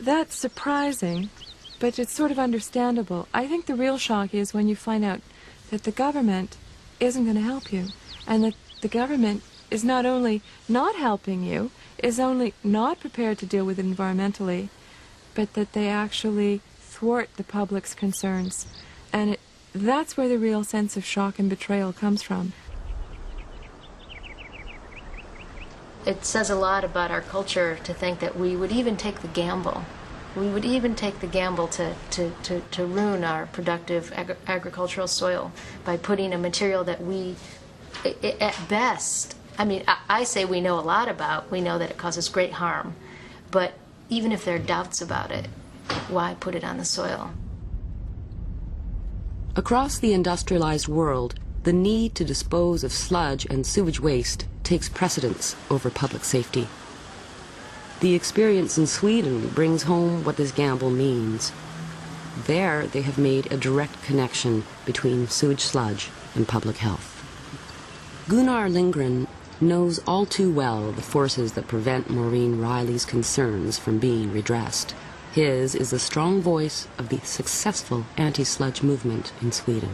That's surprising, but it's sort of understandable. I think the real shock is when you find out that the government isn't going to help you, and that the government is not only not helping you, is only not prepared to deal with it environmentally, but that they actually thwart the public's concerns. And that's where the real sense of shock and betrayal comes from. It says a lot about our culture to think that we would even take the gamble. We would even take the gamble to ruin our productive agricultural soil by putting a material that we, at best, I mean, I say we know a lot about. We know that it causes great harm. But even if there are doubts about it, why put it on the soil? Across the industrialized world, the need to dispose of sludge and sewage waste takes precedence over public safety. The experience in Sweden brings home what this gamble means. There, they have made a direct connection between sewage sludge and public health. Gunnar Lindgren knows all too well the forces that prevent Maureen Riley's concerns from being redressed. His is the strong voice of the successful anti-sludge movement in Sweden.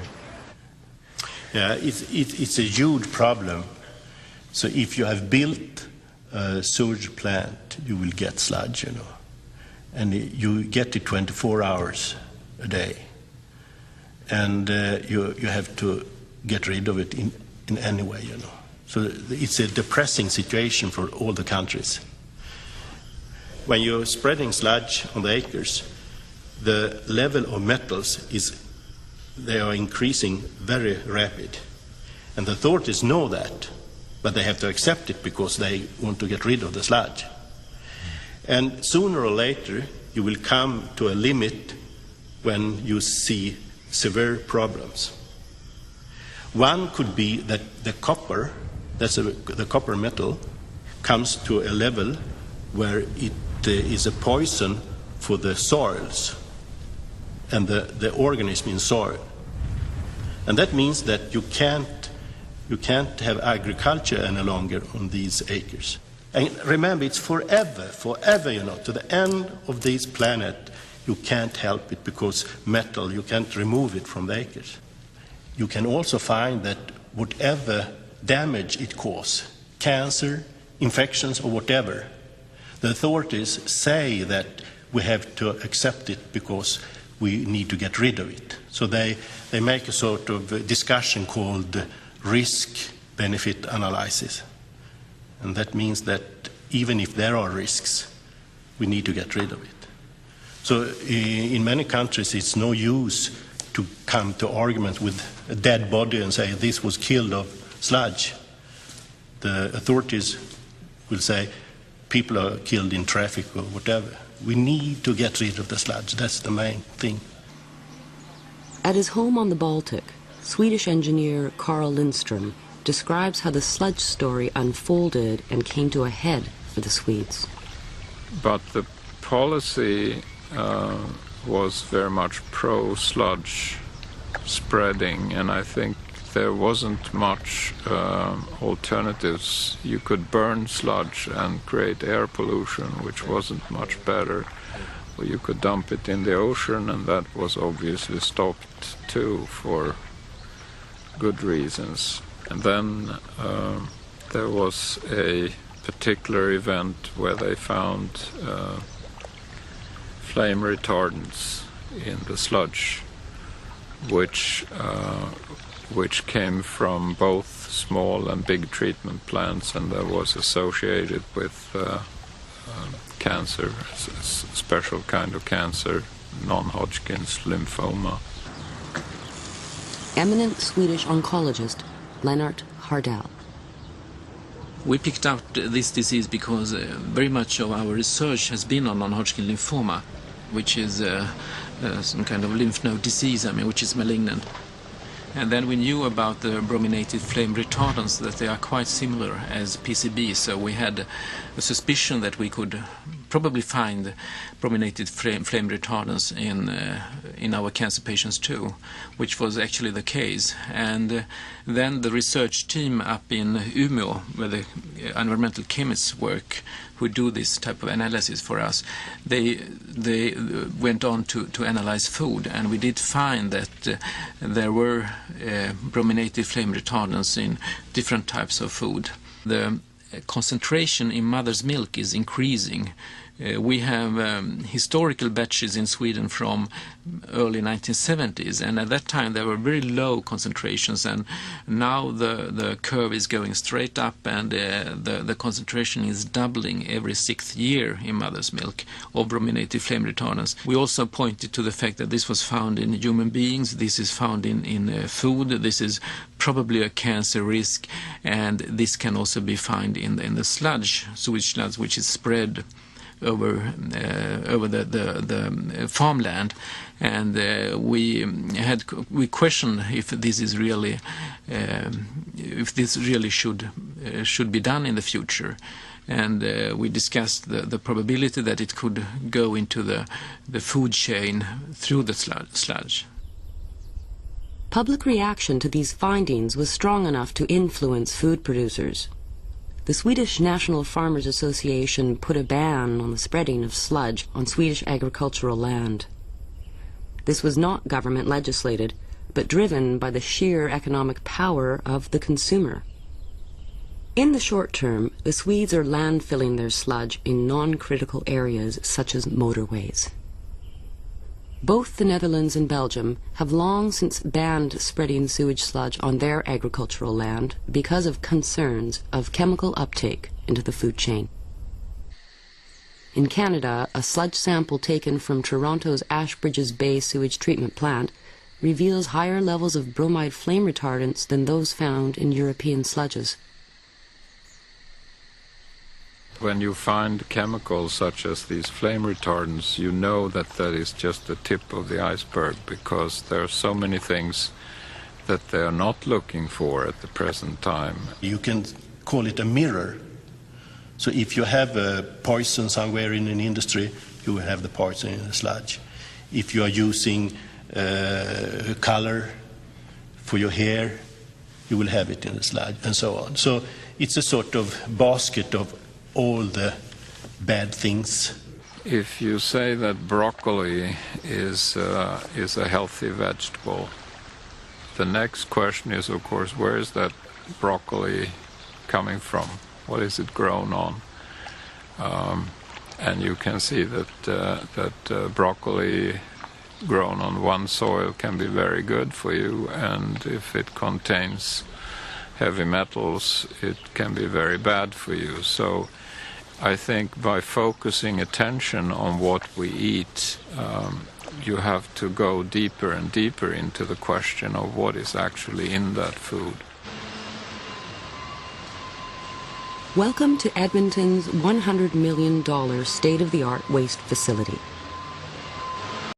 Yeah, it's a huge problem. So if you have built a sewage plant, you will get sludge, you know. And you get it 24 hours a day. And you have to get rid of it in any way, you know. So it's a depressing situation for all the countries. When you're spreading sludge on the acres, the level of metals they are increasing very rapid. And the authorities know that, but they have to accept it because they want to get rid of the sludge. And sooner or later, you will come to a limit when you see severe problems. One could be that the copper, the copper metal, comes to a level where it is a poison for the soils and the organism in soil. And that means that you can't have agriculture any longer on these acres. And remember, it's forever, you know, to the end of this planet, you can't help it because metal, you can't remove it from the acres. You can also find that whatever damage it causes, cancer, infections, or whatever, the authorities say that we have to accept it because we need to get rid of it. So they make a sort of discussion called risk-benefit analysis. And that means that even if there are risks, we need to get rid of it. So in many countries, it's no use to come to argument with a dead body and say this was killed of sludge. The authorities will say people are killed in traffic or whatever. We need to get rid of the sludge. That's the main thing. At his home on the Baltic, Swedish engineer Carl Lindström describes how the sludge story unfolded and came to a head for the Swedes. But the policy was very much pro-sludge spreading, and I think there wasn't much alternatives. You could burn sludge and create air pollution, which wasn't much better. Or you could dump it in the ocean, and that was obviously stopped too for good reasons. And then there was a particular event where they found flame retardants in the sludge, which came from both small and big treatment plants, and that was associated with cancer, a special kind of cancer, non-Hodgkin's lymphoma. Eminent Swedish oncologist Lennart Hardell. We picked out this disease because very much of our research has been on non-Hodgkin lymphoma, which is some kind of lymph node disease, which is malignant. And then we knew about the brominated flame retardants, that they are quite similar as PCB, so we had a suspicion that we could probably find brominated flame retardants in our cancer patients too, which was actually the case. And then the research team up in Umeå, where the environmental chemists work, who do this type of analysis for us, they went on to analyze food, and we did find that there were brominated flame retardants in different types of food. The concentration in mother's milk is increasing. We have historical batches in Sweden from early 1970s, and at that time there were very low concentrations, and now the curve is going straight up, and the concentration is doubling every 6th year in mother's milk of brominated flame retardants. We also pointed to the fact that this was found in human beings, this is found in food, this is probably a cancer risk, and this can also be found in the sludge, sewage sludge, which is spread over the farmland, and we questioned if this is really should be done in the future, and we discussed the probability that it could go into the food chain through the sludge. Public reaction to these findings was strong enough to influence food producers. The Swedish National Farmers Association put a ban on the spreading of sludge on Swedish agricultural land. This was not government legislated, but driven by the sheer economic power of the consumer. In the short term, the Swedes are landfilling their sludge in non-critical areas such as motorways. Both the Netherlands and Belgium have long since banned spreading sewage sludge on their agricultural land because of concerns of chemical uptake into the food chain. In Canada, a sludge sample taken from Toronto's Ashbridges Bay sewage treatment plant reveals higher levels of bromide flame retardants than those found in European sludges. When you find chemicals such as these flame retardants, you know that that is just the tip of the iceberg, because there are so many things that they are not looking for at the present time. You can call it a mirror. So if you have a poison somewhere in an industry, you will have the poison in the sludge. If you are using color for your hair, you will have it in the sludge, and so on. So it's a sort of basket of all the bad things. If you say that broccoli is a healthy vegetable, the next question is, of course, where is that broccoli coming from? What is it grown on? And you can see that broccoli grown on one soil can be very good for you, and if it contains heavy metals, it can be very bad for you. So I think by focusing attention on what we eat, you have to go deeper and deeper into the question of what is actually in that food. Welcome to Edmonton's $100 million state-of-the-art waste facility.